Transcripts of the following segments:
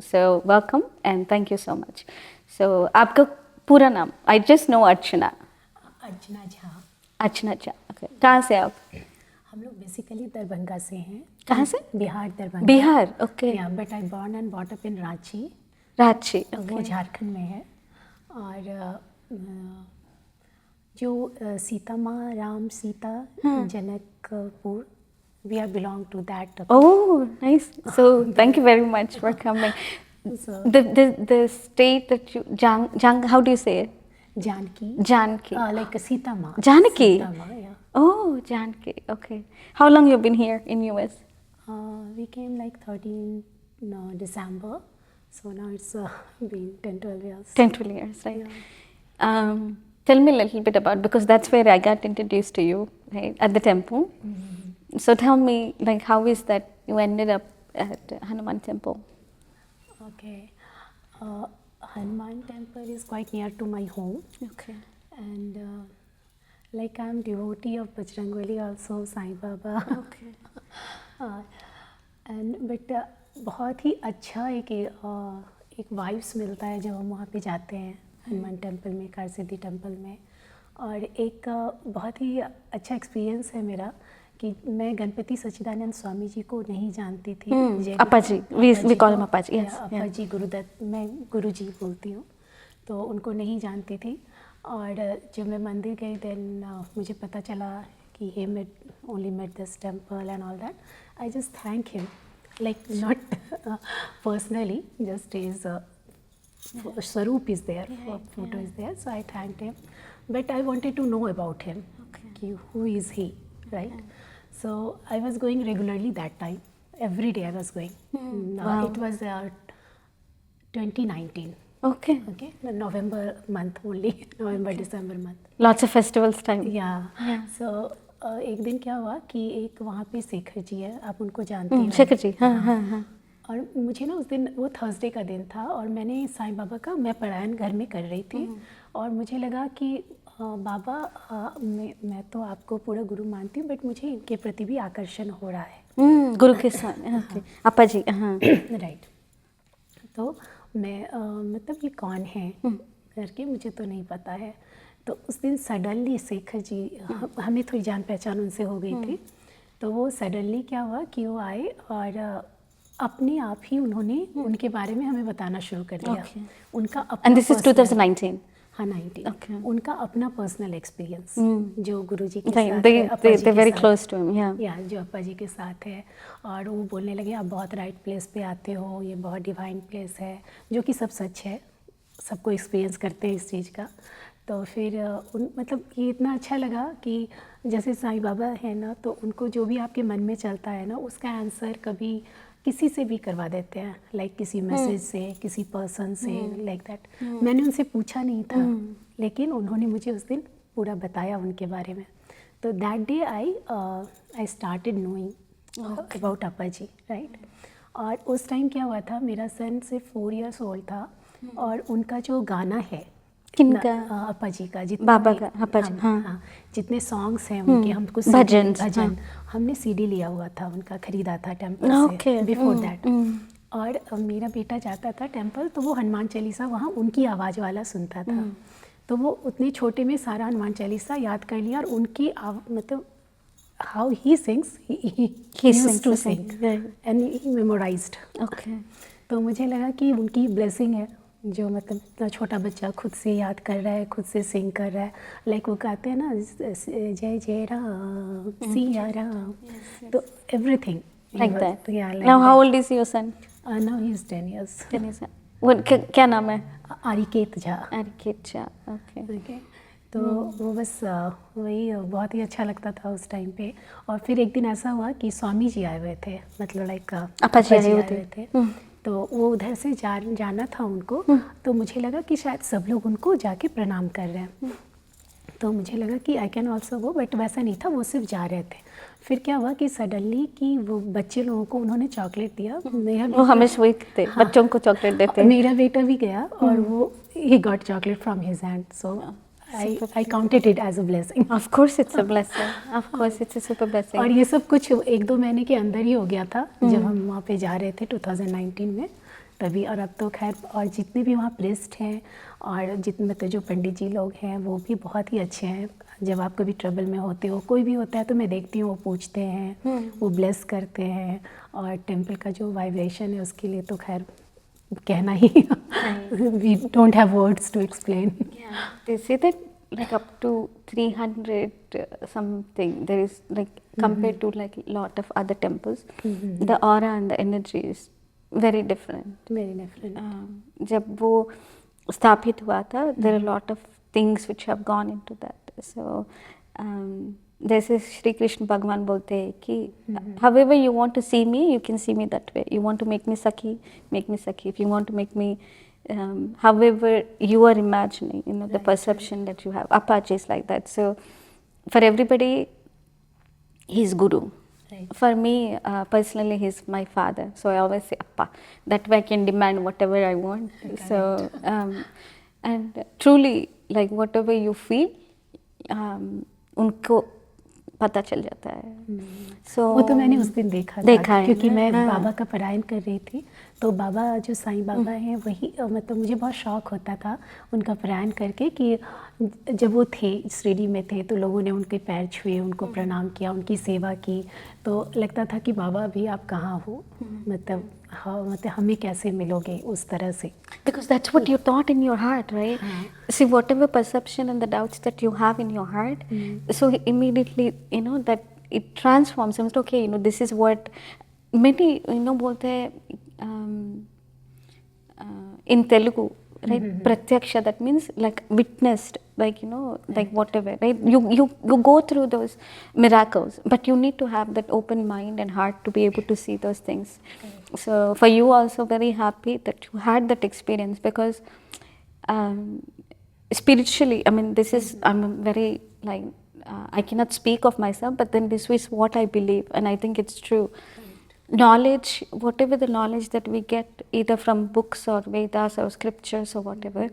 So welcome and thank you so much. So आपका पूरा नाम? I just know Archana. Archana Jha. Archana Jha, okay. कहाँ से आप? हम लोग बेसिकली दरभंगा से हैं। कहाँ से? बिहार, दरभंगा। बिहार, ओके। या but I born and bought up in Ranchi. Ranchi, वो झारखंड में है। और जो सीता माँ, Ram Sita, Janakpur, we are belong to that. Oh, nice. So thank you very much for coming. So, The state that you how do you say it? Janaki. Janki. Like Sita माँ। Janaki. Sita माँ, yeah. Oh, Janki. Okay. How long you been here in US? We came like 13 December. So now it's been 10-12 years. 10-12 years, right? Yeah. Tell me a little bit about, because that's where I got introduced to you, right, at the temple. Mm-hmm. So tell me, like, how is that you ended up at Hanuman Temple? Okay. Hanuman Temple is quite near to my home. Okay. And like I'm devotee of Bajrangwali also, Sai Baba. Okay. And but बहुत ही अच्छा एक vibes मिलता है जब हम वहाँ पे जाते हैं हनुमान टेम्पल में, कारसिद्धि टेम्पल में। और एक बहुत ही अच्छा एक्सपीरियंस है मेरा कि मैं गणपति सच्चिदानंद स्वामी जी को नहीं जानती थी। अपा जी, we call him अपा जी। अपा जी गुरुदत्त, मैं गुरु जी बोलती हूँ, तो उनको नहीं जानती थी। और जब मैं मंदिर गई देन मुझे पता चला कि he only met this temple and all that. I just thank him, like not personally, just his Swaroop is there, photo is there, so I thanked him. But I wanted to know about him, who is he, right? So I was going regularly that time. Every day I was going. Wow. It was 2019. Okay. Okay, the November month only, November, December month. Lots of festivals time. Yeah. So एक दिन क्या हुआ कि एक वहाँ पे शेखर जी है, आप उनको जानते हैं? शेखर जी, हाँ हाँ हाँ। और मुझे ना उस दिन, वो थर्सडे का दिन था और मैंने साईं बाबा का मैं पारायण घर में कर रही थी। और मुझे लगा कि बाबा मैं तो आपको पूरा गुरु मानती हूँ, बट मुझे इनके प्रति भी आकर्षण हो रहा है। गुरु के साथ अपा जी, हाँ। राइट। तो मैं मतलब ये कौन है करके मुझे तो नहीं पता है। तो उस दिन सडनली शेखर जी, हमें थोड़ी जान पहचान उनसे हो गई थी, तो वो सडनली क्या हुआ कि वो आए और अपने आप ही उन्होंने उनके बारे में हमें बताना शुरू कर दिया। उनका अपना, And this is 2019. हाँ 19। Okay. उनका अपना पर्सनल एक्सपीरियंस जो गुरुजी के Right. साथ They है, अपा जी they're के very साथ, close to him, yeah. या जो अपा जी के साथ है। और वो बोलने लगे आप बहुत राइट प्लेस पे आते हो, ये बहुत डिवाइन प्लेस है, जो कि सब सच है, सबको एक्सपीरियंस करते हैं इस चीज़ का। तो फिर मतलब ये इतना अच्छा लगा कि जैसे साईं बाबा है ना, तो उनको जो भी आपके मन में चलता है ना, उसका आंसर कभी किसी से भी करवा देते हैं, लाइक किसी मैसेज से, किसी पर्सन से, लाइक दैट। मैंने उनसे पूछा नहीं था, लेकिन उन्होंने मुझे उस दिन पूरा बताया उनके बारे में। तो that day I started knowing about अपा जी, राइट। और उस टाइम क्या हुआ था, मेरा सन सिर्फ 4 years ओल्ड था, और उनका जो गाना है किनका? अपा जी का, बाबा का, अपा जी, हाँ, जितने सॉन्ग्स हैं उनके, हमको भजन, हमने सीडी लिया हुआ था उनका, खरीदा था टेम्पल से बिफोर दैट। और मेरा बेटा जाता था टेम्पल, तो वो हनुमान चालीसा वहाँ उनकी आवाज़ वाला सुनता था। तो वो उतने छोटे में सारा हनुमान चालीसा याद कर लिया, और उनकी मतलब how he sings, he used to sing and he memorised. Okay. तो मुझे लगा कि उनकी ब्लेसिंग है, जो मतलब इतना छोटा बच्चा खुद से याद कर रहा है, खुद से सिंग कर रहा है। लाइक वो कहते हैं ना, जय जय राम सिया राम, तो everything like that. Now how old is your son? Now he is 10 years। 10 years। क्या नाम है? आरिकेत झा। आरिकेत झा, ओके। तो वो बस वही बहुत ही अच्छा लगता था उस टाइम पे। और फिर एक दिन ऐसा हुआ कि स्वामी जी आए हुए थे, मतलब लाइक अपा जी आए हुए थे। तो वो उधर से जाना था उनको, तो मुझे लगा कि शायद सब लोग उनको जाके प्रणाम कर रहे हैं, तो मुझे लगा कि I can also go, but वैसा नहीं था, वो सिर्फ जा रहे थे। फिर क्या हुआ कि सडनली कि वो बच्चे लोगों को उन्होंने चॉकलेट दिया। वो हमेशा वही थे, बच्चों को चॉकलेट देते हैं। मेरा बेटा भी गया और वो he got chocolate from his hand, so I counted it as a blessing. Of course it's a blessing. Of course it's a super blessing. और ये सब कुछ 1-2 महीने के अंदर ही हो गया था, जब हम वहाँ पे जा रहे थे 2019 में। तभी। और अब तो खैर, और जितने भी वहाँ प्रेस्ट हैं और जितने मतलब जो पंडित जी लोग हैं वो भी बहुत ही अच्छे हैं। जब आप कभी ट्रबल में होते हो, कोई भी होता है, तो मैं देखती हूँ वो पूछते हैं, वो ब्लेस करते हैं। और टेम्पल का जो वाइब्रेशन है उसके लिए तो खैर कहना ही we don't have words to explain. Yeah, they say that like up to 300 something there is like compared to like lot of other temples, the aura and the energy is very different. Very different. जब वो स्थापित हुआ था, there are a lot of things which have gone into that. So जैसे श्री कृष्ण भगवान बोलते हैं कि however you want to see me, you can see me that way. You want to make me Sakhi, make me Sakhi. If you want to make me however you are imagining, you know, the perception that you have. Apache is like that. So for everybody, he's Guru. Right. For me, personally, he's my father. So I always say Appa. That way I can demand whatever I want. So, and truly, like whatever you feel, उनको पता चल जाता है। So वो तो मैंने उस दिन देखा है क्योंकि ना? मैं हाँ। बाबा का पारायण कर रही थी, तो बाबा जो साईं बाबा हैं वही मतलब मुझे बहुत शौक होता था उनका पारायण करके कि जब वो थे शिरडी में थे तो लोगों ने उनके पैर छुए, उनको प्रणाम किया, उनकी सेवा की, तो लगता था कि बाबा भी आप कहाँ हो, मतलब हाँ, मतलब हमें कैसे मिलोगे उस तरह से। Because that's what you thought in your heart, right? See, whatever perception and the doubts that you have in your heart, so immediately, you know, that it transforms. And okay, you know, this is what many, you know, बोलते हैं in Telugu, right? Pratyaksha, that means like witnessed, like, you know, like whatever, right? You go through those miracles, but you need to have that open mind and heart to be able to see those things. So for you also, very happy that you had that experience, because spiritually, I mean, this is, I'm very like, I cannot speak of myself, but then this is what I believe, and I think it's true. Knowledge, whatever the knowledge that we get either from books or Vedas or scriptures or whatever,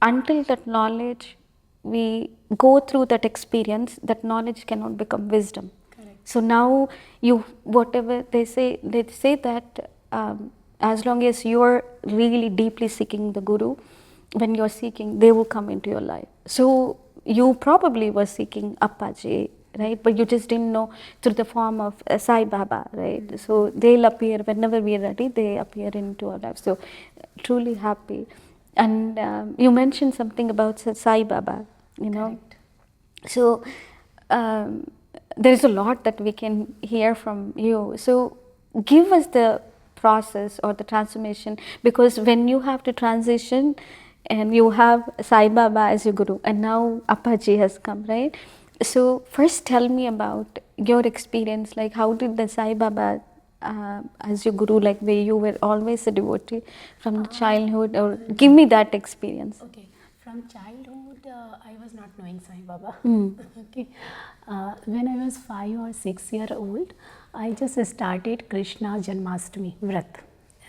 until that knowledge, we go through that experience, that knowledge cannot become wisdom. Correct. So now you, whatever they say that as long as you're really deeply seeking the Guru, when you're seeking, they will come into your life. So you probably were seeking Appaji, right? But you just didn't know through the form of Sai Baba, right? So they'll appear whenever we are ready, they appear into our lives. So truly happy. And you mentioned something about Sai Baba, you know. Correct. So there is a lot that we can hear from you. So give us the process or the transformation, because when you have to transition and you have Sai Baba as your Guru and now Appaji has come, right? So first tell me about your experience, like how did the Sai Baba as your Guru, like where you were always a devotee from the childhood, or give me that experience. Okay, from childhood, I was not knowing Sai Baba. Hmm. Okay, when I was 5 or 6 years old, I just started Krishna Janmashtami व्रत.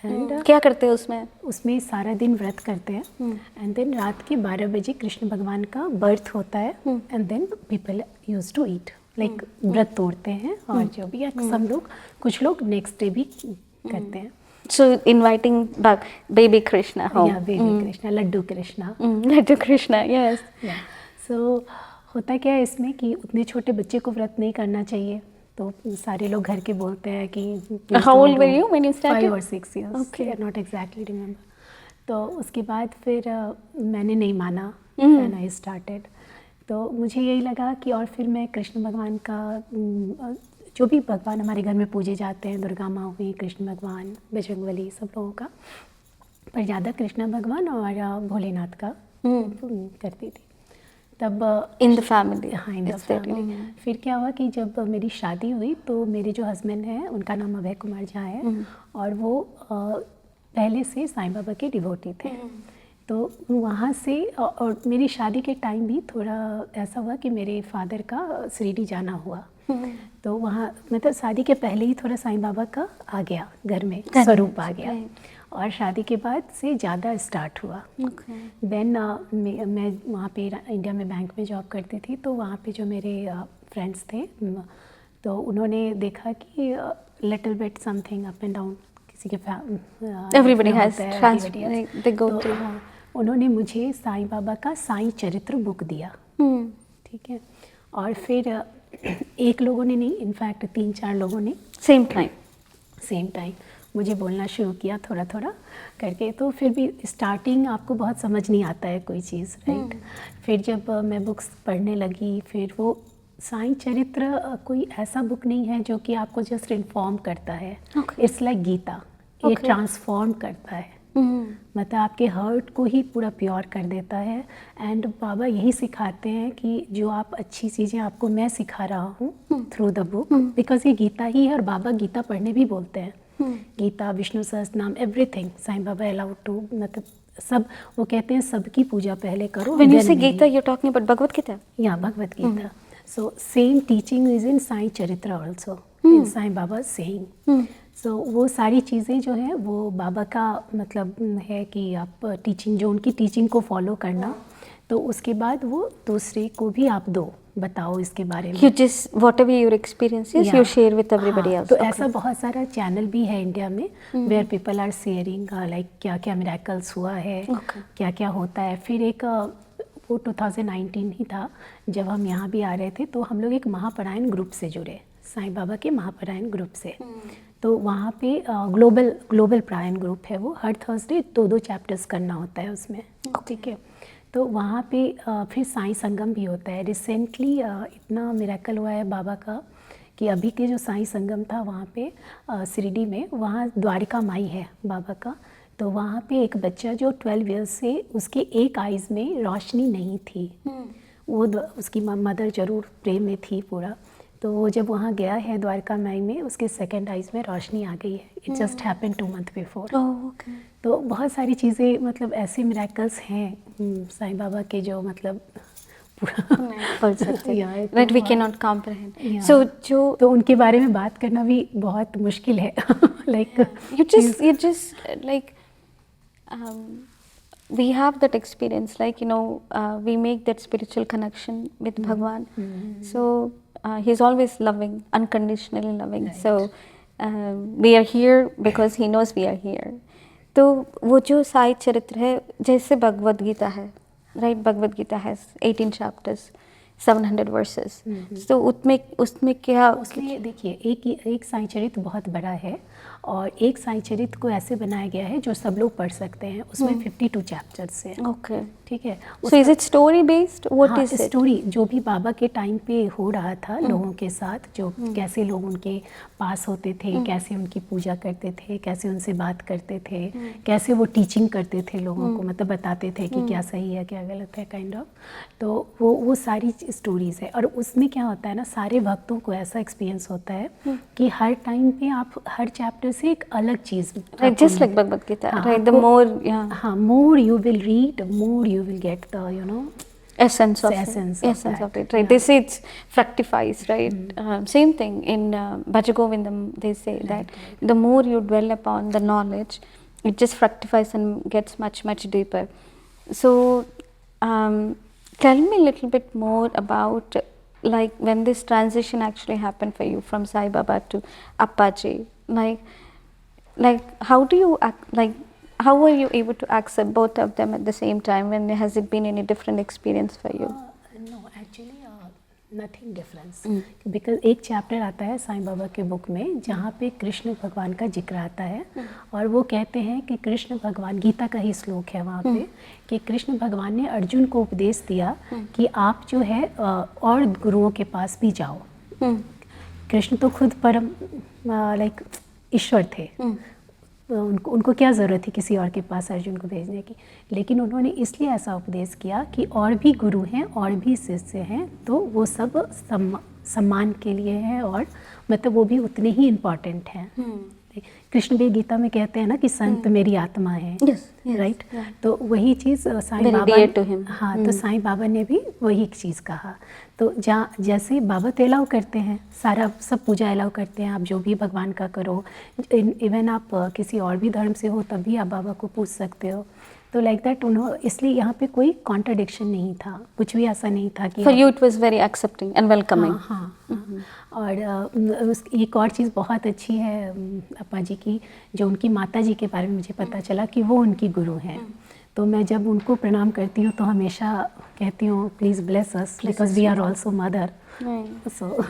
And क्या करते हैं उसमें? उसमें सारा दिन व्रत करते हैं एंड देन रात के 12 बजे कृष्ण भगवान का बर्थ होता है and then people use to eat, like व्रत तोड़ते हैं और जो भी सब लोग, कुछ लोग नेक्स्ट डे भी करते हैं. So inviting back baby Krishna home. या baby Krishna, laddu Krishna. Laddu Krishna, yes. So होता क्या है इसमें कि उतने छोटे बच्चे को व्रत नहीं करना चाहिए, तो सारे लोग घर के बोलते हैं कि How old were you when you started? 5 or 6 years. Okay. Not exactly remember. तो उसके बाद फिर मैंने नहीं माना एंड आई स्टार्टेड. तो मुझे यही लगा कि और फिर मैं कृष्ण भगवान का जो भी भगवान हमारे घर में पूजे जाते हैं, दुर्गा माँ हुई, कृष्ण भगवान, बजरंगबली, सब लोगों का, पर ज़्यादा कृष्ण भगवान और भोलेनाथ का करती थी. तब In the family. हाँ, in the It's there. Family. फिर क्या हुआ कि जब मेरी शादी हुई तो मेरे जो हस्बैंड हैं उनका नाम अभय कुमार झा है और वो पहले से साईं बाबा के डिवोटी थे. तो वहाँ से और मेरी शादी के टाइम भी थोड़ा ऐसा हुआ कि मेरे फादर का शिरडी जाना हुआ. तो वहाँ मतलब शादी के पहले ही थोड़ा साईं बाबा का आ गया घर में, स्वरूप आ गया. और शादी के बाद से ज़्यादा स्टार्ट हुआ. देन मैं वहाँ पे इंडिया में बैंक में जॉब करती थी, तो वहाँ पे जो मेरे फ्रेंड्स थे तो उन्होंने देखा कि little bit something up and down किसी के Everybody में has होता है, trans- everybody has। like, they go तो, through। हाँ, उन्होंने मुझे साईं बाबा का साईं चरित्र बुक दिया, ठीक है। और फिर एक लोगों ने नहीं, इनफैक्ट 3-4 लोगों ने Same time। सेम टाइम मुझे बोलना शुरू किया थोड़ा थोड़ा करके। तो फिर भी स्टार्टिंग आपको बहुत समझ नहीं आता है कोई चीज़, राइट। फिर जब मैं बुक्स पढ़ने लगी, फिर वो साईं चरित्र कोई ऐसा बुक नहीं है जो कि आपको जस्ट इन्फॉर्म करता है। Okay। इट्स लाइक गीता, ये Okay। ट्रांसफॉर्म करता है, मतलब आपके हर्ट को ही पूरा प्योर कर देता है। एंड बाबा यही सिखाते हैं कि जो आप अच्छी चीज़ें आपको मैं सिखा रहा हूँ थ्रू द बुक, बिकॉज ये गीता ही है। और बाबा गीता पढ़ने भी बोलते हैं, Gita, Vishnu Sahasranama, everything Sai Baba allowed to, मतलब सब वो कहते हैं सबकी पूजा पहले करो। When you then say मेरी। Gita, you're talking about Bhagavad Gita? या Bhagavad Gita. So same teaching is in Sai Charitra also, in Sai Baba saying. So वो सारी चीज़ें जो है वो बाबा का मतलब है कि आप टीचिंग, जो उनकी टीचिंग को फॉलो करना, तो उसके बाद वो दूसरे को भी आप दो, बताओ इसके बारे में। You just, whatever your experiences, you Yeah। share with everybody हाँ, else। तो Okay। ऐसा बहुत सारा चैनल भी है इंडिया में, where people are sharing like क्या क्या मिरेकल्स हुआ है, Okay। क्या क्या होता है। फिर एक वो 2019 ही था जब हम यहाँ भी आ रहे थे, तो हम लोग एक महापरायण ग्रुप से जुड़े, साईं बाबा के महापरायण ग्रुप से। तो वहाँ पे ग्लोबल पारायण ग्रुप है वो, हर थर्सडे 2-2 चैप्टर्स करना होता है उसमें, ठीक है। तो वहाँ पे फिर साईं संगम भी होता है। रिसेंटली इतना मिरेकल हुआ है बाबा का कि अभी के जो साईं संगम था वहाँ पे शिरडी में, वहाँ द्वारिका माई है बाबा का। तो वहाँ पे एक बच्चा जो 12 इयर्स से, उसके एक आइज़ में रोशनी नहीं थी, वो उसकी मदर ज़रूर प्रेम में थी पूरा। तो वो जब वहाँ गया है द्वारका माई में, उसके सेकंड आइज़ में रोशनी आ गई है। It just happen 2 month before. Oh, okay। तो बहुत सारी चीज़ें, मतलब ऐसे मिरेकल्स हैं साईं बाबा के, जो मतलब पूरा बोल सकते Yeah, हैं, तो that we बहुत- cannot comprehend। Yeah। So जो तो उनके बारे में बात करना भी बहुत मुश्किल है। Like you just like we have that experience, like we make that spiritual connection with Bhagwan। So he's always loving, unconditionally loving। Right। So we are here because he knows we are here। तो वो जो साई चरित्र है, जैसे भगवद गीता है, right, Bhagavad Gita has 18 chapters, 700 verses। तो उसमें क्या, उसमें देखिए एक साईं चरित्र बहुत बड़ा है, और एक साईं चरित्र को ऐसे बनाया गया है जो सब लोग पढ़ सकते हैं। उसमें 52 चैप्टर्स हैं, ओके। ठीक है। So is it story based? What हाँ, is it? स्टोरी जो भी बाबा के टाइम पे हो रहा था लोगों के साथ, जो कैसे लोग उनके पास होते थे, कैसे उनकी पूजा करते थे, कैसे उनसे बात करते थे, कैसे वो टीचिंग करते थे लोगों को, मतलब बताते थे कि क्या सही है क्या गलत है, काइंड ऑफ। तो वो सारी स्टोरीज है। और उसमें क्या होता है ना, सारे भक्तों को ऐसा एक्सपीरियंस होता है कि हर टाइम पे आप हर चैप्टर से एक अलग चीज़, Right, just like Bhagavad Gita, हाँ, right? The आपको- more, yeah, हाँ, more you will read, more you will get the essence of essence it, of essence that, of it, right? yeah. They say it's fructifies, right? Same thing in Bhajagovindam. They say that the more you dwell upon the knowledge, it just fructifies and gets much deeper. So, tell me a little bit more about like when this transition actually happened for you from Sai Baba to Appaji. Like how do you how were you able to accept both of them at the same time? When has it been any different experience for you? No actually nothing difference, because एक chapter आता है साईं बाबा के book में जहाँ पे कृष्ण भगवान का जिक्र आता है, और वो कहते हैं कि कृष्ण भगवान, गीता का ही श्लोक है वहाँ पे, कि कृष्ण भगवान ने अर्जुन को उपदेश दिया कि आप जो है और गुरुओं के पास भी जाओ। कृष्ण तो खुद परम लाइक ईश्वर थे, उनको क्या ज़रूरत थी किसी और के पास अर्जुन को भेजने की। लेकिन उन्होंने इसलिए ऐसा उपदेश किया कि और भी गुरु हैं और भी शिष्य हैं, तो वो सब सम्मान के लिए हैं, और मतलब वो भी उतने ही इम्पॉर्टेंट हैं। कृष्ण भी गीता में कहते हैं ना कि संत मेरी आत्मा है, राइट। तो वही चीज़ साईं बाबा, हाँ, तो साईं बाबा ने भी वही चीज़ कहा। तो जैसे बाबा तो अलाउ करते हैं, सारा सब पूजा अलाउ करते हैं, आप जो भी भगवान का करो, इवन आप किसी और भी धर्म से हो तब भी आप बाबा को पूछ सकते हो, तो लाइक दैट इसलिए यहाँ पे कोई कॉन्ट्रडिक्शन नहीं था, कुछ भी ऐसा नहीं था कि For you it was very accepting and welcoming. हाँ हाँ। और एक और चीज़ बहुत अच्छी है अपा जी की, जो उनकी माता जी के बारे में मुझे पता चला कि वो उनकी गुरु हैं। तो मैं जब उनको प्रणाम करती हूँ तो हमेशा कहती हूँ please bless us because we are also mother. So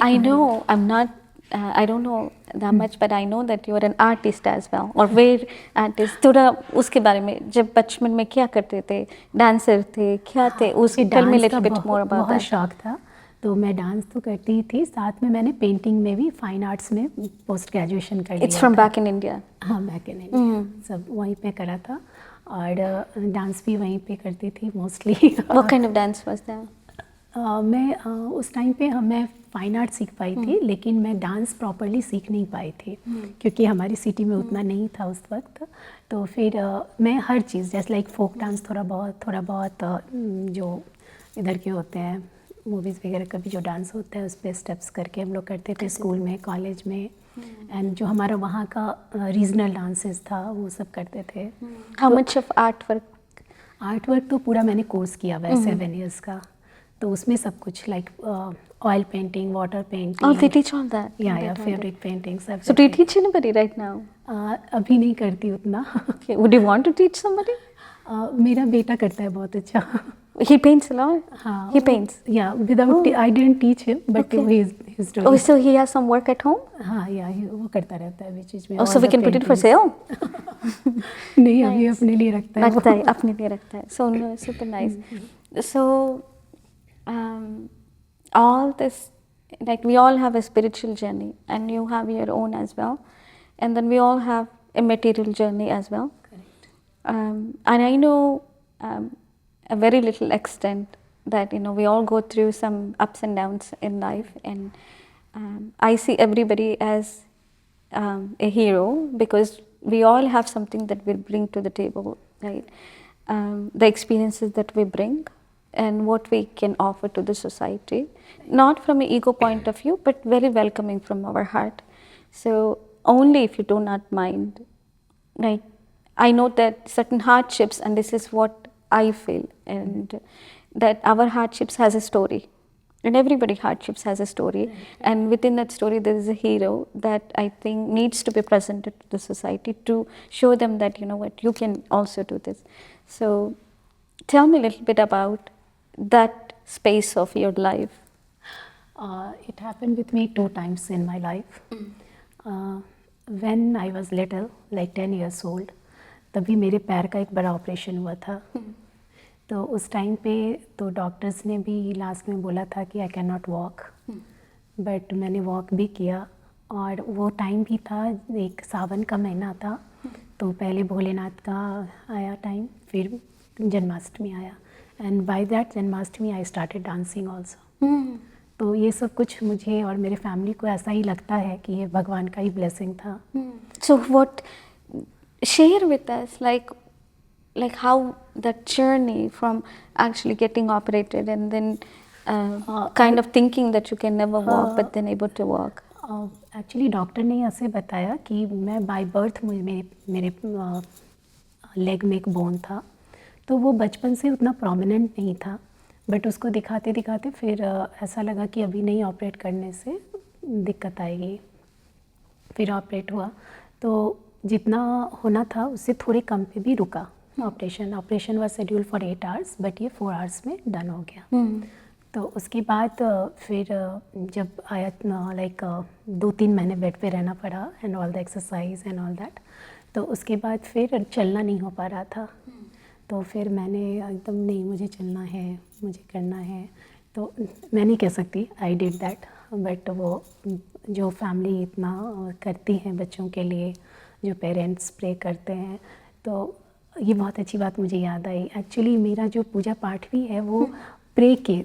I know I'm not I don't know that much, but I know that you are an artist as well, or were artist. थोड़ा उसके बारे में, जब बचपन में क्या करते थे, डांसर थे, क्या थे, उस tell me a little bit more about बहुत that. शौक था, तो मैं डांस तो करती ही थी, साथ में मैंने पेंटिंग में भी फाइन आर्ट्स में पोस्ट ग्रेजुएशन कर लिया It's from था। back in India. हाँ, बैक इन इंडिया सब वहीं पे करा था, और डांस भी वहीं पे करती थी mostly. What kind of dance was that? मैं उस टाइम पे मैं फाइन आर्ट सीख पाई थी, लेकिन मैं डांस प्रॉपरली सीख नहीं पाई थी, क्योंकि हमारी सिटी में उतना नहीं था उस वक्त। तो फिर मैं हर चीज़ जैसे लाइक फोक डांस थोड़ा बहुत जो इधर के होते हैं मूवीज़ वगैरह का भी जो डांस होता है उस पर स्टेप्स करके हम लोग करते थे स्कूल में, कॉलेज में, एंड जो हमारा वहाँ का रीजनल डांसेस था वो सब करते थे। How much of artwork? Art work तो पूरा मैंने कोर्स किया हुआ है 7 इयर्स का, तो उसमें सब कुछ like oil painting, water Oh, painting, they teach all that. या फैब्रिक पेंटिंग सब। So do you teach anybody right now? अभी नहीं करती उतना। Okay. Would you want to teach somebody? मेरा बेटा करता है बहुत अच्छा। He paints a lot. हाँ, He paints. या without I didn't teach him but he is Oh, doing. so he has some work at home? हाँ, या वो करता रहता है बीच में। Oh, so we can put it for sale? नहीं, अभी अपने लिए रखता है। रखता है, अपने लिए रखता है. So no, super nice. So all this, like we all have a spiritual journey, and you have your own as well, and then we all have a material journey as well. Correct. And I know a very little extent that we all go through some ups and downs in life, and I see everybody as a hero, because we all have something that we bring to the table, right? The experiences that we bring and what we can offer to the society, not from an ego point of view, but very welcoming from our heart. So only if you do not mind, like I know that certain hardships, and this is what I feel, and that our hardships has a story, and everybody hardships has a story, and within that story there is a hero that I think needs to be presented to the society to show them that what, you can also do this. So tell me a little bit about that space of your life. It happened with me 2 times in my life. When I was little, like 10 years old, तभी मेरे पैर का एक बड़ा operation हुआ था। तो उस टाइम पे तो डॉक्टर्स ने भी लास्ट में बोला था कि I can not walk, but मैंने वॉक भी किया। और वो टाइम भी था, एक सावन का महीना था, तो पहले भोलेनाथ का आया टाइम, फिर जन्माष्टमी आया, and by that Janmashtami I started dancing also. तो ये सब कुछ मुझे और मेरे फैमिली को ऐसा ही लगता है कि ये भगवान का ही ब्लेसिंग था। So what, share with us like how that journey from actually getting operated and then kind of thinking that you can never walk but then able to walk. Actually doctor ने ऐसे बताया कि मैं by birth मेरे leg में एक bone था, तो वो बचपन से उतना प्रोमिनेंट नहीं था, बट उसको दिखाते दिखाते फिर ऐसा लगा कि अभी नहीं ऑपरेट करने से दिक्कत आएगी। फिर ऑपरेट हुआ, तो जितना होना था उससे थोड़े कम पे भी रुका operation was schedule for 8 hours, but ये 4 आवर्स में डन हो गया। तो उसके बाद फिर जब आया लाइक 2-3 महीने बेड पे रहना पड़ा, and all the exercise and all that, तो उसके बाद फिर चलना नहीं हो पा रहा था। तो फिर मैंने एकदम नहीं, मुझे चलना है, मुझे करना है, तो मैं नहीं कह सकती आई डिड दैट, बट वो जो फैमिली इतना करती है बच्चों के लिए, जो पेरेंट्स प्रे करते हैं, तो ये बहुत अच्छी बात मुझे याद आई। एक्चुअली मेरा जो पूजा पाठ भी है वो प्रे के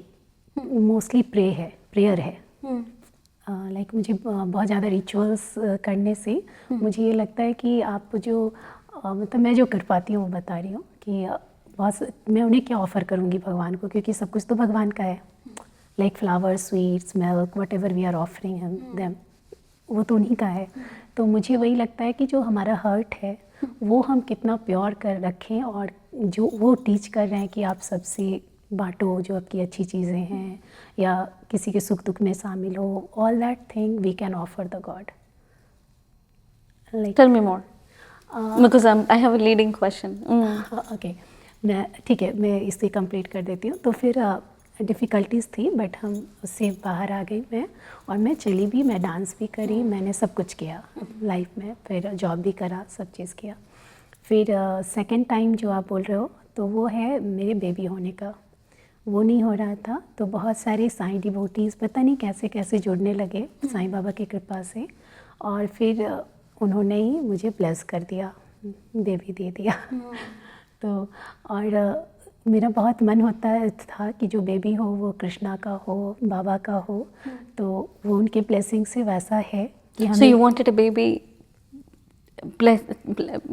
मोस्टली प्रेयर है। लाइक मुझे बहुत ज़्यादा रिचुअल्स करने से मुझे ये लगता है कि आप जो मतलब मैं जो कर पाती हूँ वो बता रही हूँ कि बहुत मैं उन्हें क्या ऑफ़र करूँगी भगवान को, क्योंकि सब कुछ तो भगवान का है, like flowers, sweets, milk, whatever we are offering them, वो तो उन्हीं का है। तो मुझे वही लगता है कि जो हमारा हर्ट है वो हम कितना प्योर कर रखें, और जो वो टीच कर रहे हैं कि आप सबसे बांटो जो आपकी अच्छी चीज़ें हैं, या किसी के सुख दुख में शामिल हो, all that thing we can offer the God. Tell me more. Because I have a leading question. Okay, मैं ठीक है, मैं इसे कंप्लीट कर देती हूँ। तो फिर डिफ़िकल्टीज़ थी, बट हम उससे बाहर आ गई मैं, और मैं चली भी, मैं डांस भी करी, मैंने सब कुछ किया लाइफ में, फिर जॉब भी करा, सब चीज़ किया। फिर सेकंड टाइम जो आप बोल रहे हो, तो वो है मेरे बेबी होने का। वो नहीं हो रहा था, तो बहुत सारे साईं डिवोटीज़ पता नहीं कैसे कैसे जुड़ने लगे साईं बाबा की कृपा से, और फिर उन्होंने ही मुझे ब्लेस कर दिया, बेबी दे दिया। तो और मेरा बहुत मन होता था कि जो बेबी हो वो कृष्णा का हो, बाबा का हो, तो वो उनके ब्लेसिंग से वैसा है कि So हमें। you wanted a baby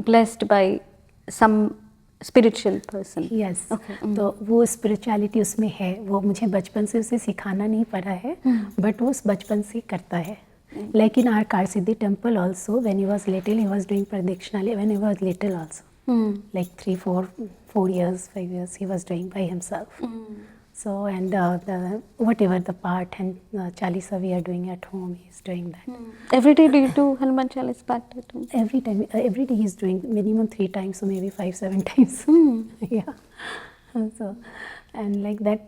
blessed by some spiritual person. Yes, Okay. तो वो स्पिरिचुअलिटी उसमें है, वो मुझे बचपन से उसे सिखाना नहीं पड़ा है, बट वो उस बचपन से करता है। Like in our Kar Siddhi temple also, when he was little he was doing प्रदक्षिणा, when he was little also, like 4 years, 5 years he was doing by himself. So, and the whatever the part and Chalisa we are doing at home, he's doing that. Every day do you do Hanuman Chalis part at home? Every time, every day he's doing minimum 3 times, so maybe 5-7 times. Yeah. So, and like that,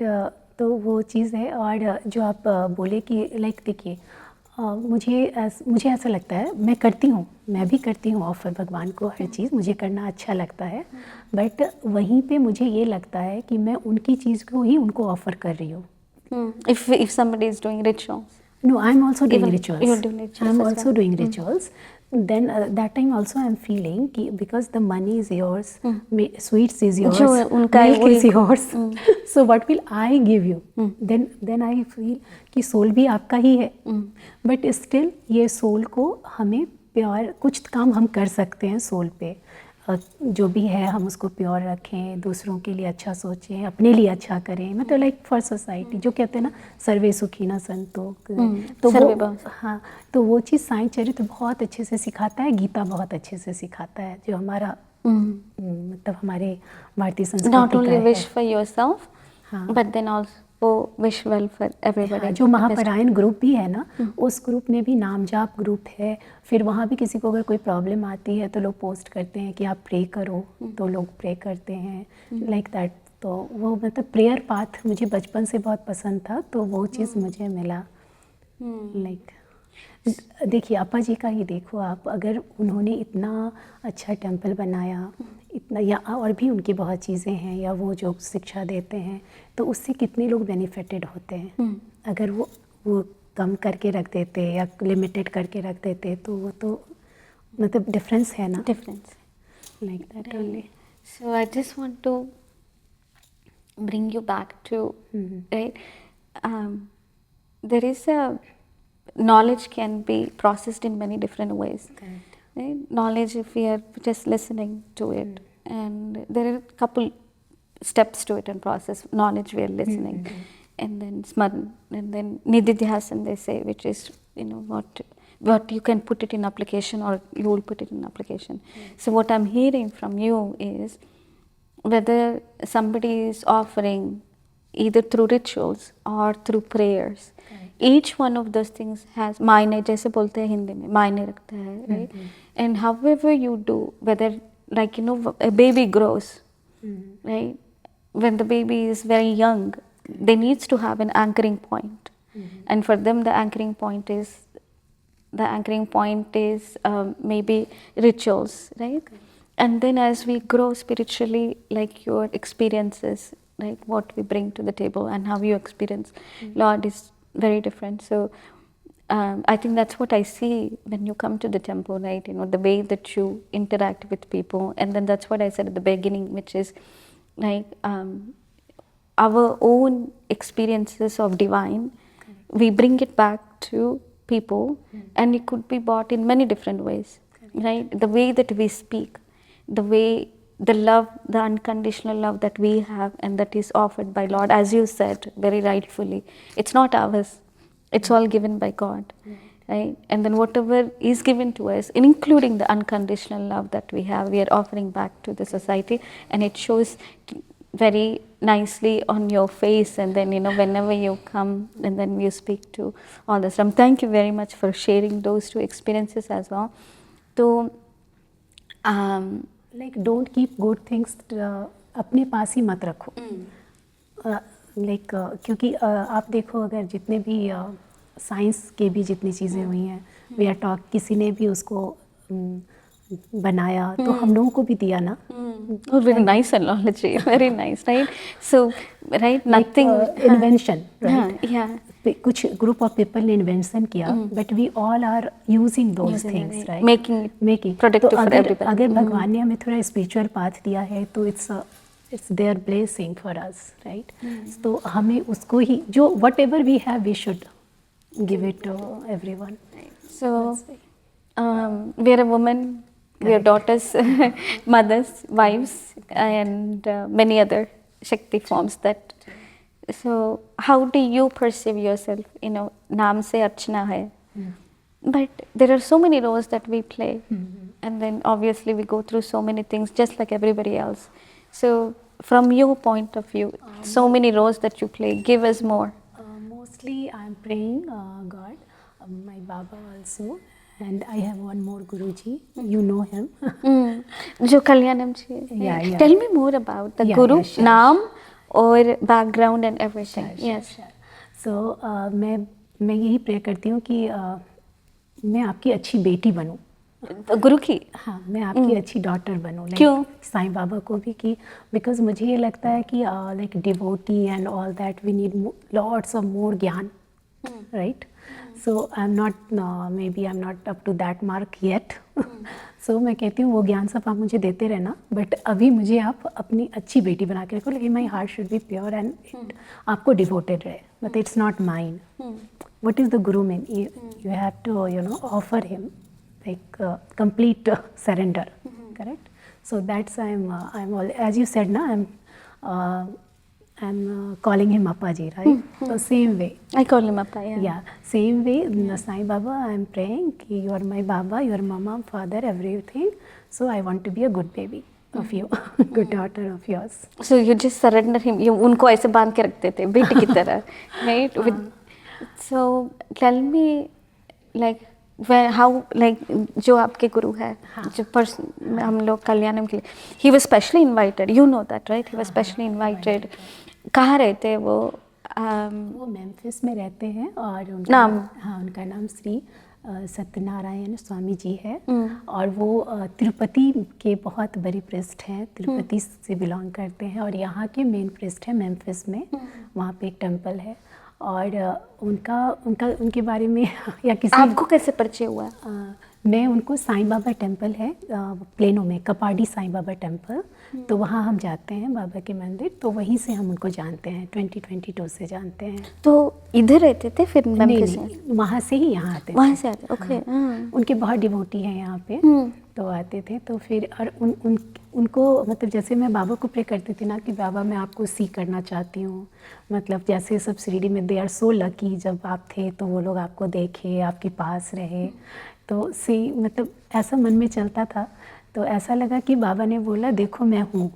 तो वो चीज़ है। और जो आप बोले कि like देखिए, मुझे ऐसा लगता है, मैं करती हूँ, मैं भी करती हूँ ऑफ़र भगवान को हर चीज़, मुझे करना अच्छा लगता है, बट वहीं पे मुझे ये लगता है कि मैं उनकी चीज़ को ही उनको ऑफ़र कर रही हूँ। If somebody is doing rituals. No, I'm also doing Even rituals. you're doing rituals I'm as also well. doing rituals. Then that time also I'm feeling कि because the money is yours, sweets is yours, जो उनका है milk वही is yours. So what will I give you? Then I feel कि soul भी आपका ही है, but still ये सोल को हमें प्योर, कुछ काम हम कर सकते हैं सोल पे, जो भी है हम उसको प्योर रखें, दूसरों के लिए अच्छा सोचें, अपने लिए अच्छा करें, मतलब लाइक फॉर सोसाइटी, जो कहते हैं ना सर्वे सुखी ना संतो, तो सर्वे वो, भव। हाँ, तो वो चीज़ साईं चरित्र बहुत अच्छे से सिखाता है, गीता बहुत अच्छे से सिखाता है, जो हमारा मतलब हमारे भारतीय Not संस्कृति only का wish है। for yourself, हाँ। but then also wish well for everybody. हाँ, जो महापरायण ग्रुप भी है ना, उस ग्रुप में भी नाम जाप ग्रुप है, फिर वहाँ भी किसी को अगर कोई प्रॉब्लम आती है तो लोग पोस्ट करते हैं कि आप प्रे करो, तो लोग प्रे करते हैं, लाइक दैट। तो वो मतलब प्रेयर पाथ मुझे बचपन से बहुत पसंद था, तो वो चीज़ मुझे मिला। लाइक देखिए अपा जी का ही देखो आप, अगर उन्होंने इतना अच्छा टेम्पल बनाया, इतना, या और भी उनकी बहुत चीज़ें हैं, या वो जो शिक्षा देते हैं, तो उससे कितने लोग बेनिफिटेड होते हैं। अगर वो कम करके रख देते या लिमिटेड करके रख देते, तो वो तो मतलब डिफरेंस है ना, Difference. Like that only. So I just want to bring you back to, right? There is a knowledge can be processed in many different ways. Correct. Right? Knowledge, if we are just listening to it, and there are a couple steps to it and process. Knowledge, we are listening, and then smaran, and then nididhyasana, they say, which is, you know, what you can put it in application, or you will put it in application. So what I'm hearing from you is whether somebody is offering either through rituals or through prayers, each one of those things has मायने, जैसे बोलते हैं हिंदी में मायने रखता है, right? And however you do, whether like, you know, a baby grows, right? When the baby is very young, they needs to have an anchoring point, and for them the anchoring point is maybe rituals, right? And then as we grow spiritually, like your experiences, like what we bring to the table and how you experience Lord is very different. So I think that's what I see when you come to the temple, right? You know, the way that you interact with people, and then that's what I said at the beginning, which is like our own experiences of divine, we bring it back to people, and it could be bought in many different ways, right? The way that we speak, the way, the love, the unconditional love that we have and that is offered by Lord, as you said very rightfully, it's not ours, it's all given by God. right? And then whatever is given to us, including the unconditional love that we have, we are offering back to the society, and it shows very nicely on your face. And then, you know, whenever you come and then you speak to all this. Thank you very much for sharing those two experiences as well. So, like don't keep good things अपने पास ही मत रखो. Like क्योंकि आप देखो, अगर जितने भी science के भी जितनी चीज़ें हुई हैं, वी आर टॉक, किसी ने भी उसको बनाया तो हम लोगों को भी दिया ना. Oh, very nice analogy. Very nice, right? So, right, nothing. Invention, right. Yeah. कुछ ग्रुप ऑफ पीपल ने इन्वेंशन किया, but we all are using those things, right. Making productive for everyone. अगर भगवान ने हमें थोड़ा स्पिरिचुअल पाथ दिया है तो it's their blessing for us, right. तो हमें उसको ही, जो whatever we have, we should give it to everyone. So, we are a woman, we are daughters, mothers, wives, and many other Shakti forms that. So, how do you perceive yourself? You know, naam se Archana hai, but there are so many roles that we play, and then obviously we go through so many things just like everybody else. So, from your point of view, so many roles that you play. Give us more. Mostly I am praying God, my Baba also, and I have one more Guruji. You know him. Jo Kalyanam ji. Yeah. Tell me more about the Guru, sure. naam, or background and everything. Yes. So मैं यही pray करती हूँ कि मैं आपकी अच्छी बेटी बनूँ. गुरु की. हाँ, मैं आपकी अच्छी डॉटर बनूँ. क्यों? साईं बाबा को भी कि बिकॉज मुझे ये लगता है कि like devotee and all that we need lots of more gyan, right. So I am not, maybe I am not up to that mark yet. So मैं कहती हूँ वो ज्ञान सब आप मुझे देते रहना, बट अभी मुझे आप अपनी अच्छी बेटी बना के रखो, लेकिन my heart should be pure and आपको डिवोटेड रहे. But it's not mine. What is the guru mean? You have to offer him like complete surrender, correct. So that's I'm all, as you said na, I'm calling him Appa ji, right. So same way I call him Appa. yeah, same way Sai Baba, I'm praying ki you are my Baba, you are mama, father, everything. So I want to be a good baby of you, good daughter of yours. So you just surrender him. You उनको ऐसे बांध के रखते थे बेटी की तरह, right? So tell me, like how, like जो आपके गुरु है, जो हम लोग कल्याणम के लिए, he was specially invited, you know that, right? He was specially invited. कहाँ रहते हैं वो? वो मेम्फिस में रहते हैं, और उनका नाम? हाँ, उनका नाम श्री सत्यनारायण स्वामी जी है. और वो तिरुपति के बहुत बड़ी प्रेस्ट हैं, तिरुपति से बिलोंग करते हैं, और यहाँ के मेन प्रेस्ट हैं मेम्फिस में. वहाँ पे एक टेम्पल है, और उनके बारे में या किसी आपको कैसे परिचय हुआ? मैं उनको साईं बाबा टेम्पल है प्लेनो में, कपाडी साईं बाबा टेम्पल, तो वहाँ हम जाते हैं बाबा के मंदिर, तो वहीं से हम उनको जानते हैं, 2022 से जानते हैं. तो इधर रहते थे फिर? नहीं, वहाँ से ही यहाँ आते थे. वहाँ से आते, ओके. उनके बहुत डिवोटी हैं यहाँ पे, तो आते थे. तो फिर और उनको मतलब जैसे मैं बाबा को प्रे करती थी ना कि बाबा मैं आपको सी करना चाहती हूँ, मतलब जैसे सब शिरडी में दे आर सो लकी, जब आप थे तो वो लोग आपको देखे, आपके पास रहे, तो सी मतलब ऐसा मन में चलता था. तो ऐसा लगा कि बाबा ने बोला देखो मैं हूँ,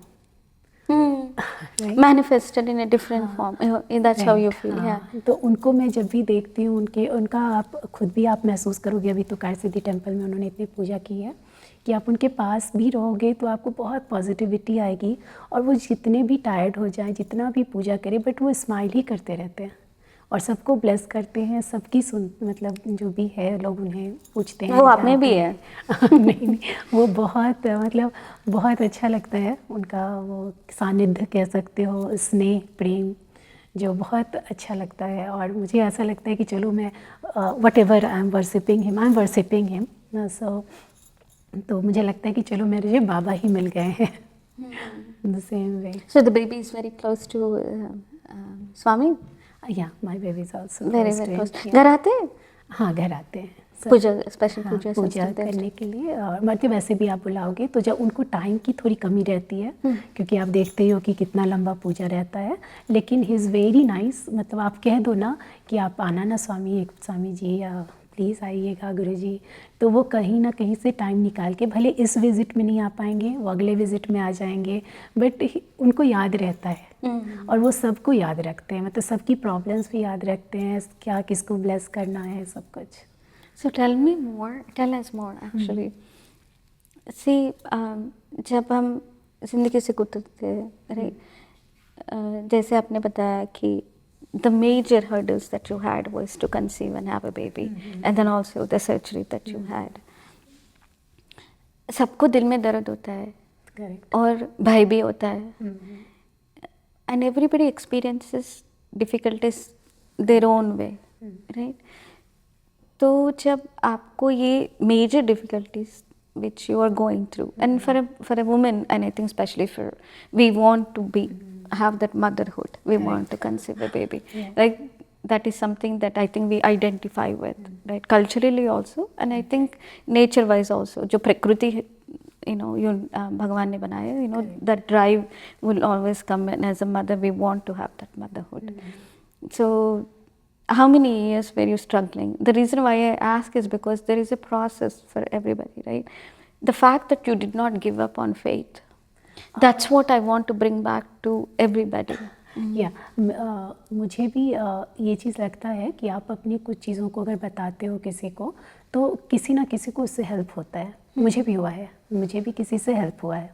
manifested in a different form. That's how you feel. Yeah. तो उनको मैं जब भी देखती हूँ, उनका आप खुद भी आप महसूस करोगे. अभी तो कार सिद्धि टेम्पल में उन्होंने इतनी पूजा की है कि आप उनके पास भी रहोगे तो आपको बहुत पॉजिटिविटी आएगी. और वो जितने भी टायर्ड हो जाएं, जितना भी पूजा करें, बट वो स्माइल ही करते रहते हैं और सबको ब्लेस करते हैं. सबकी मतलब जो भी है लोग उन्हें पूछते हैं. वो आप में भी है? नहीं, वो बहुत मतलब बहुत अच्छा लगता है उनका वो सानिध्य कह सकते हो, स्नेह प्रेम जो बहुत अच्छा लगता है. और मुझे ऐसा लगता है कि चलो मैं whatever I am worshipping him. So तो मुझे लगता है कि चलो मेरे बाबा ही मिल गए हैं. The same way. So the baby is very close to Swami. Yeah, my baby is also very close. घर आते हैं? हाँ, घर आते हैं. पूजा, स्पेशल पूजा करने के लिए. और मतलब वैसे भी आप बुलाओगे तो जब उनको टाइम की थोड़ी कमी रहती है, क्योंकि आप देखते हो कि कितना लंबा पूजा रहता है, लेकिन ही इज़ वेरी नाइस. मतलब आप कह दो ना कि आप आना ना स्वामी जी, या प्लीज़ आइएगा गुरुजी। तो वो कहीं ना कहीं से टाइम निकाल के, भले इस विज़िट में नहीं आ पाएंगे, वो अगले विज़िट में आ जाएंगे, बट उनको याद रहता है। और वो सबको याद रखते हैं, मतलब सबकी प्रॉब्लम्स भी याद रखते हैं, क्या किसको ब्लेस करना है, सब कुछ। So tell us more actually. See, जब हम ज़िंदगी से गुजरते हैं, right? जैसे आपने बताया कि the major hurdles that you had was to conceive and have a baby, and then also the surgery that you had. सबको दिल में दर्द होता है, करेक्ट। और भय भी होता है, and everybody experiences difficulties their own way, right? तो जब आपको ये major difficulties which you are going through, and for a woman, and I think especially we want to have that motherhood, we want to conceive a baby, like that is something that I think we identify with, right? Culturally also, and I think nature wise also, जो प्रकृति भगवान ने बनाया, that drive will always come, and as a mother we want to have that motherhood. So how many years were you struggling? The reason why I ask is because there is a process for everybody, right? The fact that you did not give up on faith, that's what I want to bring back to everybody. या मुझे भी ये चीज़ लगता है कि आप अपनी कुछ चीज़ों को अगर बताते हो किसी को, तो किसी ना किसी को उससे हेल्प होता है। मुझे भी हुआ है, मुझे भी किसी से हेल्प हुआ है,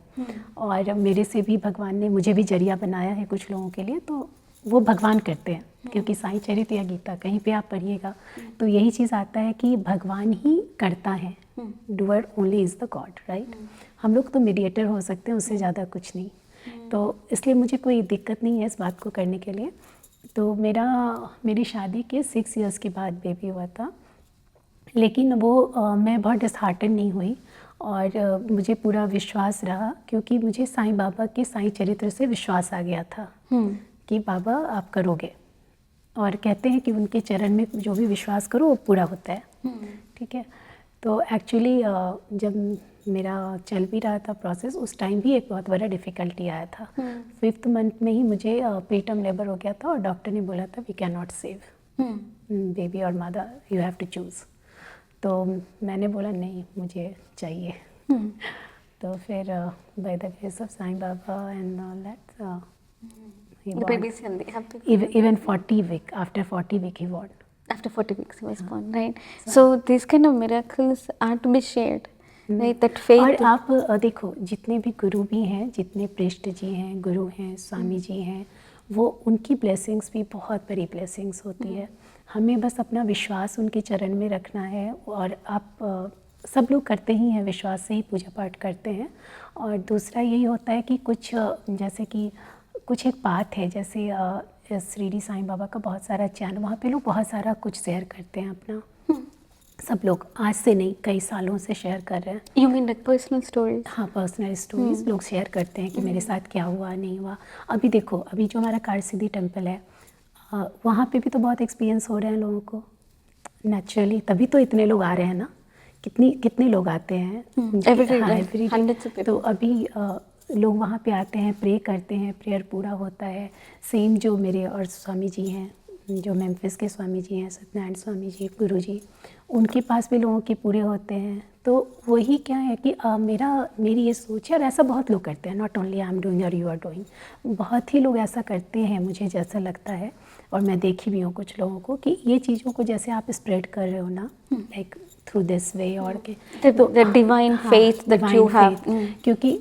और मेरे से भी भगवान ने मुझे भी जरिया बनाया है कुछ लोगों के लिए। तो वो भगवान करते हैं, क्योंकि साईं चरित या गीता कहीं पे आप पढ़िएगा तो यही चीज़ आता है कि भगवान ही करता है, doer only is the God, right? हम लोग तो मीडिएटर हो सकते हैं, उससे ज़्यादा कुछ नहीं। तो इसलिए मुझे कोई दिक्कत नहीं है इस बात को करने के लिए। तो मेरी शादी के 6 इयर्स के बाद बेबी हुआ था, लेकिन वो मैं बहुत डिसहार्टन नहीं हुई, और मुझे पूरा विश्वास रहा, क्योंकि मुझे साईं बाबा के साईं चरित्र से विश्वास आ गया था कि बाबा आप करोगे, और कहते हैं कि उनके चरण में जो भी विश्वास करो वो पूरा होता है, ठीक है। तो एक्चुअली जब मेरा चल भी रहा था प्रोसेस, उस टाइम भी एक बहुत बड़ा डिफ़िकल्टी आया था। 5th मंथ में ही मुझे प्रीटर्म लेबर हो गया था, और डॉक्टर ने बोला था we can not save baby और mother, you have to choose. तो मैंने बोला नहीं, मुझे चाहिए। तो फिर by the grace of Sai Baba and all that, The baby is healthy. Happy. even 40 week, after 40 week he born. After 40 weeks he was born, right? So these kind of miracles are to be shared, right? That faith. और आप देखो, जितने भी गुरु भी हैं, जितने पृष्ठ जी हैं, गुरु हैं, स्वामी जी हैं, वो उनकी ब्लेसिंग्स भी बहुत बड़ी ब्लेसिंग्स होती है। हमें बस अपना विश्वास उनके चरण में रखना है, और आप सब लोग करते ही हैं, विश्वास से ही पूजा पाठ करते हैं। और दूसरा यही होता है कि कुछ जैसे कि कुछ एक बात है, जैसे शिरडी साईं बाबा का बहुत सारा चैनल, वहाँ पे लोग बहुत सारा कुछ शेयर करते हैं अपना। सब लोग आज से नहीं, कई सालों से शेयर कर रहे हैं। You mean like personal stories? हाँ, पर्सनल स्टोरीज लोग शेयर करते हैं कि मेरे साथ क्या हुआ, नहीं हुआ। अभी देखो, अभी जो हमारा कारसिद्धि टेम्पल है, वहाँ पे भी तो बहुत एक्सपीरियंस हो रहे हैं लोगों को नेचुरली, तभी तो इतने लोग आ रहे हैं ना। कितने लोग आते हैं एवरी डे। तो अभी लोग वहाँ पे आते हैं, प्रे करते हैं, प्रेयर पूरा होता है। सेम जो मेरे और स्वामी जी हैं, जो मेम्फिस के स्वामी जी हैं, सत्यनारायण स्वामी जी, गुरु जी, उनके पास भी लोगों के पूरे होते हैं। तो वही क्या है कि मेरी ये सोच है, और ऐसा बहुत लोग करते हैं, not only I am doing और यू आर डूइंग, बहुत ही लोग ऐसा करते हैं, मुझे जैसा लगता है। और मैं देखी भी हूँ कुछ लोगों को कि ये चीज़ों को जैसे आप स्प्रेड कर रहे हो ना, लाइक थ्रू दिस वे, और the divine faith that you have, क्योंकि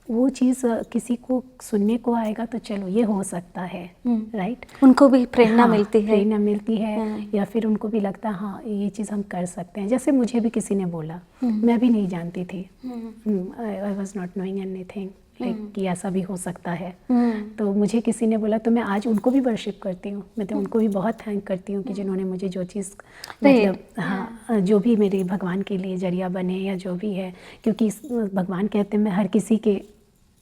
वो चीज़ किसी को सुनने को आएगा तो चलो ये हो सकता है, राइट? उनको भी प्रेरणा मिलती है, प्रेरणा मिलती है, या फिर उनको भी लगता है हाँ ये चीज़ हम कर सकते हैं। जैसे मुझे भी किसी ने बोला, मैं भी नहीं जानती थी, I was not knowing anything, like कि ऐसा भी हो सकता है। तो मुझे किसी ने बोला, तो मैं आज उनको भी वर्शिप करती हूँ, मतलब उनको भी बहुत थैंक करती हूँ कि जिन्होंने मुझे जो चीज़, मतलब हाँ, जो भी मेरे भगवान के लिए जरिया बने या जो भी है, क्योंकि भगवान कहते हैं मैं हर किसी के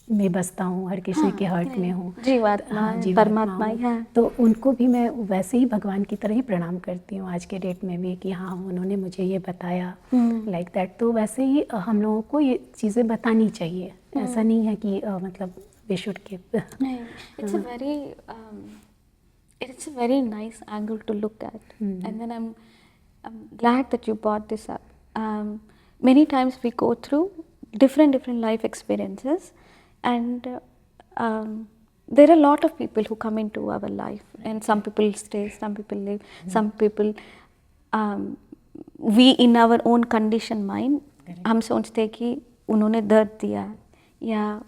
में बसता हूँ, हर किसी के हार्ट में हूँ, जीवात्मा परमात्मा है। तो उनको भी मैं वैसे ही भगवान की तरह ही प्रणाम करती हूँ आज के डेट में भी, कि हाँ उन्होंने मुझे ये बताया, लाइक दैट। तो वैसे ही हम लोगों को ये चीज़ें बतानी चाहिए, ऐसा नहीं है कि मतलब we should keep. It's a very nice angle to look at, and then I'm glad that you brought this up. Many times we go through different life experiences, and there are a lot of people who come into our life, and some people stay, some people leave, some people we in our own conditioned mind हम सोचते हैं कि उन्होंने दर्द दिया या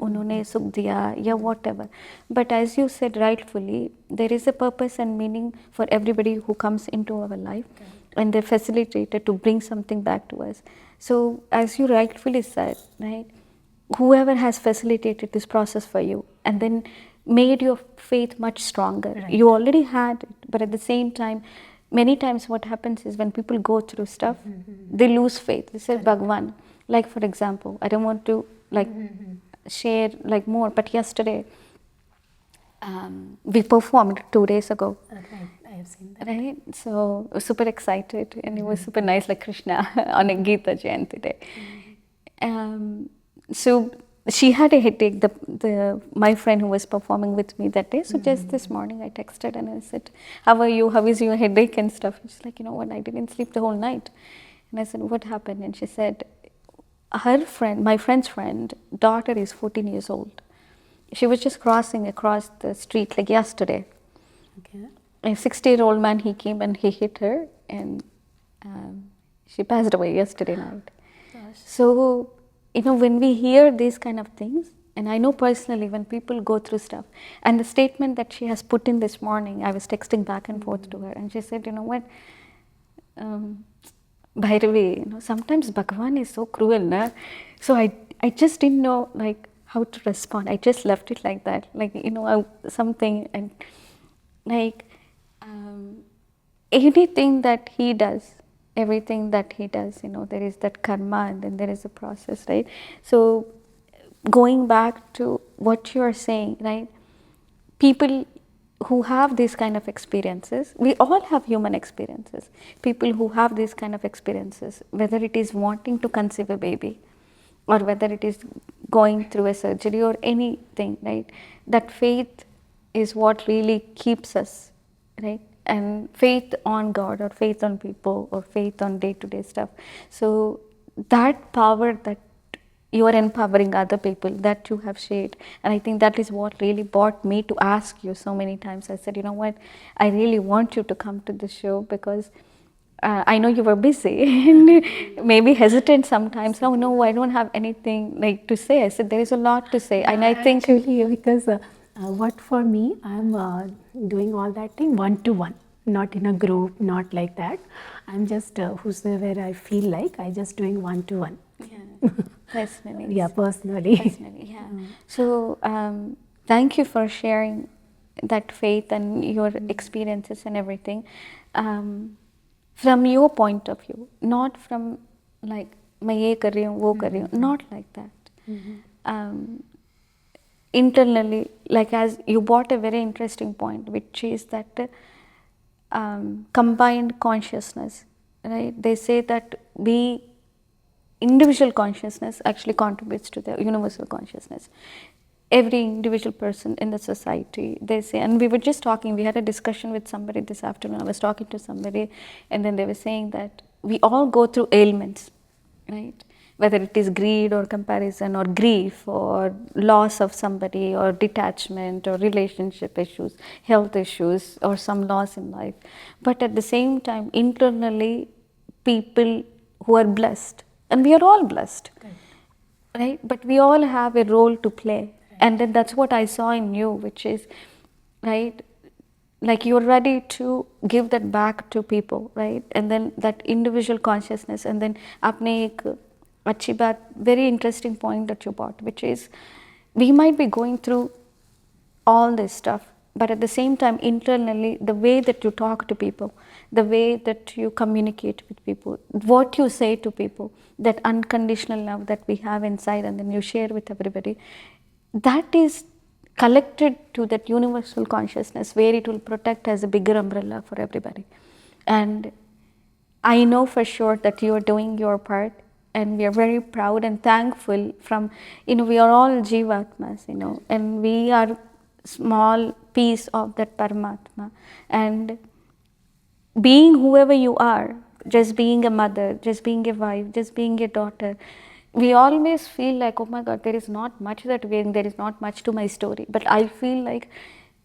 उन्होंने सुख दिया या whatever. But as you said rightfully, there is a purpose and meaning for everybody who comes into our life, and they're facilitated to bring something back to us. So as you rightfully said, right, whoever has facilitated this process for you and then made your faith much stronger. Right. You already had it, but at the same time, many times what happens is when people go through stuff, they lose faith. They say Bhagwan. Like for example, I don't want to like share like more, but yesterday we performed 2 days ago. Okay, I have seen that. Right, so I was super excited, and it was super nice, like Krishna on a Gita Jayanti day. So she had a headache. My friend who was performing with me that day. So just this morning, I texted and I said, "How are you? How is your headache and stuff?" She's like, "You know what? I didn't sleep the whole night." And I said, "What happened?" And she said, "Her friend, my friend's friend, daughter is 14 years old. She was just crossing across the street like yesterday. Okay. A 60-year-old man, he came and he hit her, and she passed away yesterday night." Gosh. So, you know, when we hear these kind of things, and I know personally when people go through stuff, and the statement that she has put in this morning, I was texting back and forth to her, and she said, "You know what, Bhairavi, you know, sometimes Bhagavan is so cruel, na?" So I just didn't know like how to respond. I just left it like that, like, you know, something, and like anything that he does, everything that he does, you know, there is that karma and then there is a process, right? So going back to what you are saying, right, people who have these kind of experiences, we all have human experiences, people who have these kind of experiences, whether it is wanting to conceive a baby or whether it is going through a surgery or anything, right, that faith is what really keeps us, right? And faith on God or faith on people or faith on day-to-day stuff. So that power that you are empowering other people, that you have shared, and I think that is what really brought me to ask you so many times. I said, "You know what, I really want you to come to the show because I know you were busy and maybe hesitant sometimes. Oh no, I don't have anything like to say." I said, "There is a lot to say," and I think Actually, because what for me, I'm doing all that thing one-to-one, not in a group, not like that. I'm just whosoever I feel like, I just doing one-to-one. yeah, personally. Yeah, personally. Personally, yeah. So thank you for sharing that faith and your experiences and everything from your point of view, not from like मैं ये कर रही हूँ वो कर रही हूँ, not like that. Internally, like as you brought a very interesting point, which is that combined consciousness, right? They say that individual consciousness actually contributes to the universal consciousness. Every individual person in the society, they say, and we were just talking, we had a discussion with somebody this afternoon. I was talking to somebody, and then they were saying that we all go through ailments, right? Whether it is greed or comparison or grief or loss of somebody or detachment or relationship issues, health issues, or some loss in life. But at the same time, internally, people who are blessed, and we are all blessed, right? But we all have a role to play. And then that's what I saw in you, which is, right, like you're ready to give that back to people, right? And then that individual consciousness, and then आपने एक अच्छी बात, very interesting point that you brought, which is we might be going through all this stuff, but at the same time, internally, the way that you talk to people, the way that you communicate with people, what you say to people, that unconditional love that we have inside and then you share with everybody, that is collected to that universal consciousness where it will protect as a bigger umbrella for everybody. And I know for sure that you are doing your part, and we are very proud and thankful from, you know, we are all Jivatmas, you know, and we are small piece of that Paramatma. And being whoever you are, just being a mother, just being a wife, just being a daughter, we always feel like, oh my God, there is not much that way, there is not much to my story. But I feel like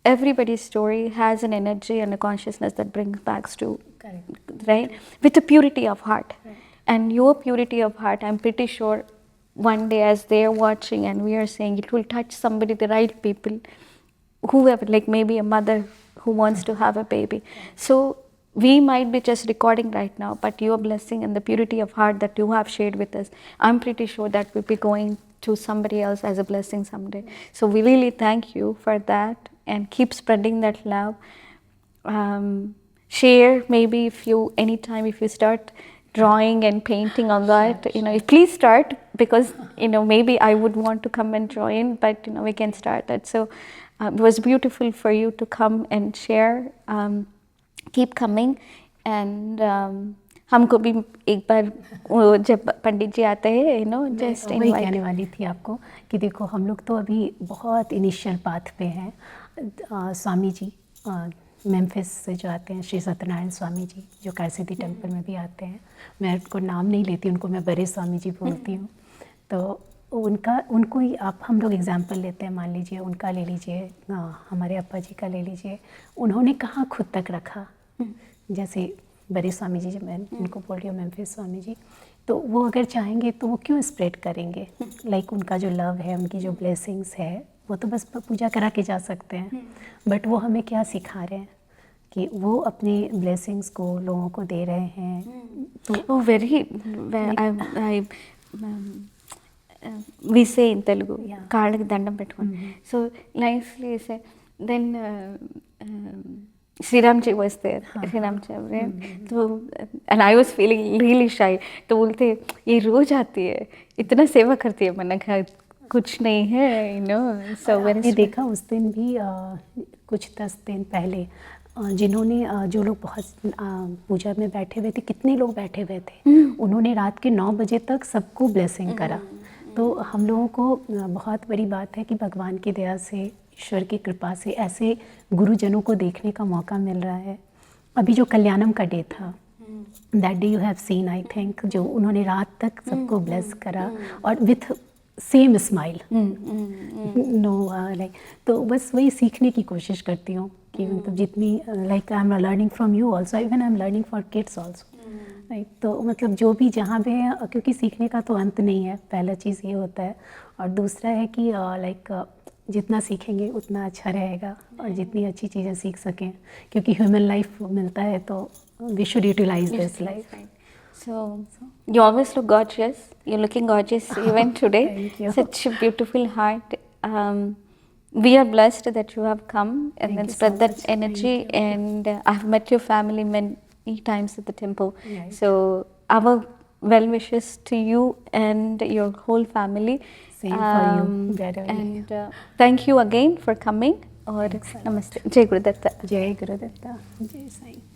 everybody's story has an energy and a consciousness that brings back to, Correct. right? With a purity of heart. And your purity of heart, I'm pretty sure one day as they're watching and we are saying, it will touch somebody, the right people, whoever, like maybe a mother who wants to have a baby. So we might be just recording right now, but your blessing and the purity of heart that you have shared with us, I'm pretty sure that will be going to somebody else as a blessing someday. So we really thank you for that and keep spreading that love. Share maybe if you anytime if you start drawing and painting on that, please start, because maybe I would want to come and join, but we can start that. So it was beautiful for you to come and share. Keep coming and हमको भी एक बार वो जब पंडित जी आते हैं just वही कहने वाली थी आपको कि देखो हम लोग तो अभी बहुत इनिशियल पाथ पे हैं। स्वामी जी मेम्फिस से जो आते हैं, श्री सत्यनारायण स्वामी जी जो कारसिद्धि टेम्पल में भी आते हैं, मैं उनको नाम नहीं लेती, उनको मैं बड़े स्वामी जी बोलती हूँ। तो उनको ही आप हम लोग एग्जाम्पल लेते हैं। मान लीजिए उनका ले लीजिए, हमारे अप्पा जी का ले लीजिए, उन्होंने कहाँ खुद तक रखा। जैसे बड़े स्वामी जी, मैं उनको बोल रही हूँ मेम्फिस स्वामी जी, तो वो अगर चाहेंगे तो वो क्यों स्प्रेड करेंगे। लाइक उनका जो लव है, उनकी जो ब्लेसिंग्स है, वो तो बस पूजा करा के जा सकते हैं, बट वो हमें क्या सिखा रहे हैं कि वो अपने ब्लेसिंग्स को लोगों को दे रहे हैं। तो very we say in Telugu, కాళ్ళకి దండం పెట్టుకోండి. So nicely say, then Sriram ji was there. Sriram ji, तो and I was feeling really shy. तो बोलते ये रोज आती है, इतना सेवा करती है, मैंने कहा कुछ नहीं है, so मैंने देखा उस दिन भी कुछ 10 दिन पहले जिन्होंने जो लोग बहुत पूजा में बैठे हुए थे, कितने लोग बैठे हुए थे, उन्होंने रात के 9 बजे तक सबको ब्लेसिंग करा। तो हम लोगों को बहुत बड़ी बात है कि भगवान की दया से, ईश्वर की कृपा से ऐसे गुरुजनों को देखने का मौका मिल रहा है। अभी जो कल्याणम का डे था, that day you have seen I think, जो उन्होंने रात तक सबको ब्लेस करा और with same smile, know like. तो बस वही सीखने की कोशिश करती हूँ कि मतलब जितनी like I am learning from you also, even I am learning for kids also, right. तो मतलब जो भी जहाँ पे है, क्योंकि सीखने का तो अंत नहीं है, पहला चीज़ ये होता है। और दूसरा है कि लाइक जितना सीखेंगे उतना अच्छा रहेगा, और जितनी अच्छी चीज़ें सीख सकें, क्योंकि ह्यूमन लाइफ मिलता है तो we should utilise this life. So you always look gorgeous. You're looking gorgeous even today. Thank you. Such a beautiful heart. We are blessed that you have come and then spread that energy. And I've met your family many times at the temple. Right. So our well wishes to you and your whole family. Same for you, better. And thank you again for coming. और नमस्ते, जय गुरुदत्ता। जय गुरुदत्ता, जय साईं।